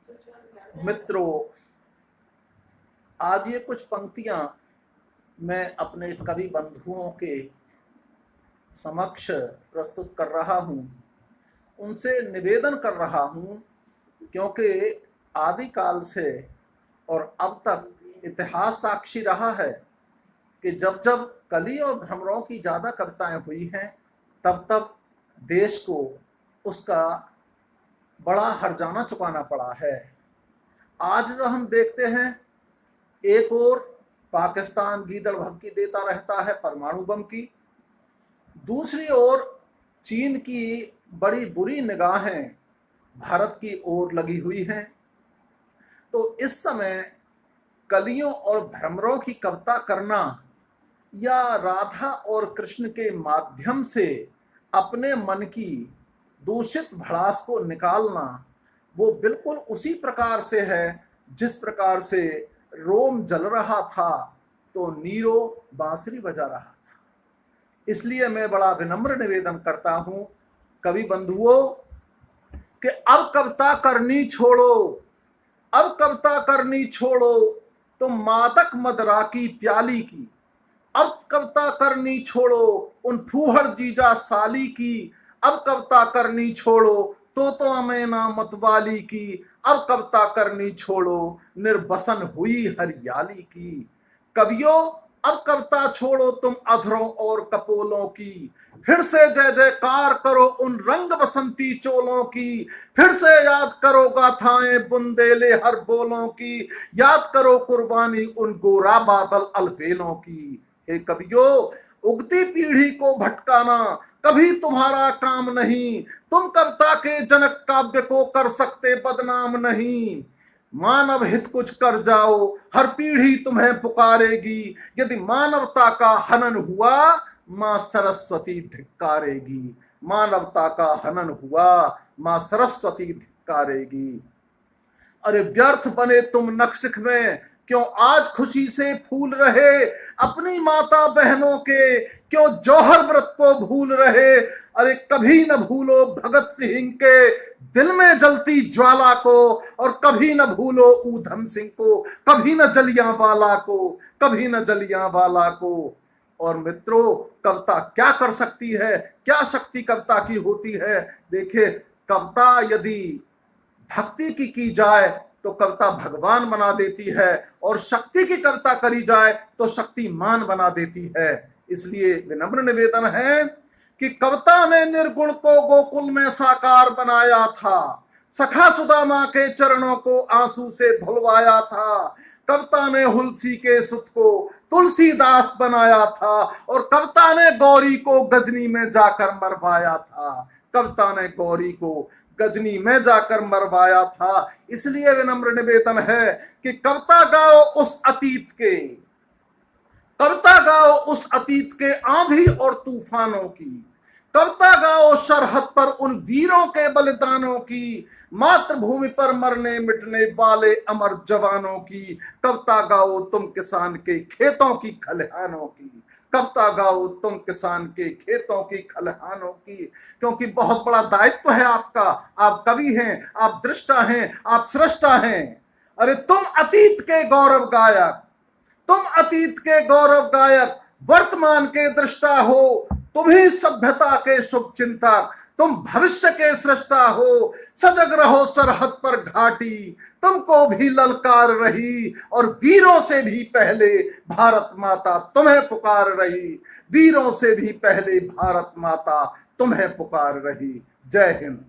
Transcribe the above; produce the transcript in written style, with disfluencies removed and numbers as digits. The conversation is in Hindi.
मित्रों, आज ये कुछ पंक्तियां मैं अपने कवि बंधुओं के समक्ष प्रस्तुत कर रहा हूं। उनसे निवेदन कर रहा हूं, क्योंकि आदिकाल से और अब तक इतिहास साक्षी रहा है कि जब जब कली और भ्रमरों की ज़्यादा कविताएं हुई हैं, तब तब देश को उसका बड़ा हर्जाना चुकाना पड़ा है। आज जो हम देखते हैं, एक ओर पाकिस्तान गीदड़ भभकी देता रहता है परमाणु बम की, दूसरी ओर चीन की बड़ी बुरी निगाहें भारत की ओर लगी हुई हैं। तो इस समय कलियों और भ्रमरों की कविता करना या राधा और कृष्ण के माध्यम से अपने मन की दूषित भड़ास को निकालना, वो बिल्कुल उसी प्रकार से है जिस प्रकार से रोम जल रहा था तो नीरो बांसुरी बजा रहा था। इसलिए मैं बड़ा विनम्र निवेदन करता हूं कवि बंधुओं कि अब कविता करनी छोड़ो, अब कविता करनी छोड़ो तुम मादक मदरा की प्याली की। अब कविता करनी छोड़ो उन फूहड़ जीजा साली की। अब कविता करनी छोड़ो तो अमेना मतवाली की। अब कविता करनी छोड़ो निर्वसन हुई हरियाली की। कवियों, अब कविता छोड़ो तुम अधरों और कपोलों की। फिर से जय जयकार करो उन रंग बसंती चोलों की। फिर से याद करो गाथाएं बुंदेले हर बोलों की। याद करो कुर्बानी उन गोरा बादल अलबेलों की। हे कवियों, उगती पीढ़ी को भटकाना कभी तुम्हारा काम नहीं। तुम कविता के जनक काव्य को कर सकते बदनाम नहीं। मानव हित कुछ कर जाओ, हर पीढ़ी तुम्हें पुकारेगी। यदि मानवता का हनन हुआ, मां सरस्वती धिक्कारेगी। मानवता का हनन हुआ, मां सरस्वती धिक्कारेगी। अरे व्यर्थ बने तुम नक्शिख में, क्यों आज खुशी से फूल रहे। अपनी माता बहनों के क्यों जौहर व्रत को भूल रहे। अरे कभी न भूलो भगत सिंह के दिल में जलती ज्वाला को, और कभी न भूलो ऊधम सिंह को, कभी न जलियांवाला को, कभी न जलियांवाला को। और मित्रों, कविता क्या कर सकती है, क्या शक्ति कविता की होती है। देखिए, कविता यदि भक्ति की जाए तो कविता भगवान बना देती है, और शक्ति की कविता करी जाए तो शक्तिमान बना देती है। इसलिए विनम्र निवेदन है कि कविता ने निर्गुण को गोकुल में साकार बनाया था। सखा सुदामा के चरणों को आंसू से धुलवाया था। कविता ने हुलसी के सुत को तुलसीदास बनाया था, और कविता ने गौरी को गजनी में जाकर मरवाया था। कविता ने गौरी को गजनी में जाकर मरवाया था। इसलिए विनम्र निवेदन है कि कविता गाओ उस अतीत के, कविता गाओ उस अतीत के आंधी और तूफानों की। कविता गाओ सरहद पर उन वीरों के बलिदानों की। मातृभूमि पर मरने मिटने वाले अमर जवानों की। कविता गाओ तुम किसान के खेतों की खलिहानों की। कविता गाओ तुम किसान के खेतों की खलिहानों की। क्योंकि बहुत बड़ा दायित्व है आपका। आप कवि हैं, आप दृष्टा हैं, आप सृष्टा हैं। अरे तुम अतीत के गौरव गायक, तुम अतीत के गौरव गायक, वर्तमान के दृष्टा हो। तुम ही सभ्यता के शुभ चिंतक, तुम भविष्य के सृष्टा हो। सजग रहो सरहद पर घाटी, तुमको भी ललकार रही, और वीरों से भी पहले भारत माता तुम्हें पुकार रही। वीरों से भी पहले भारत माता तुम्हें पुकार रही। जय हिंद।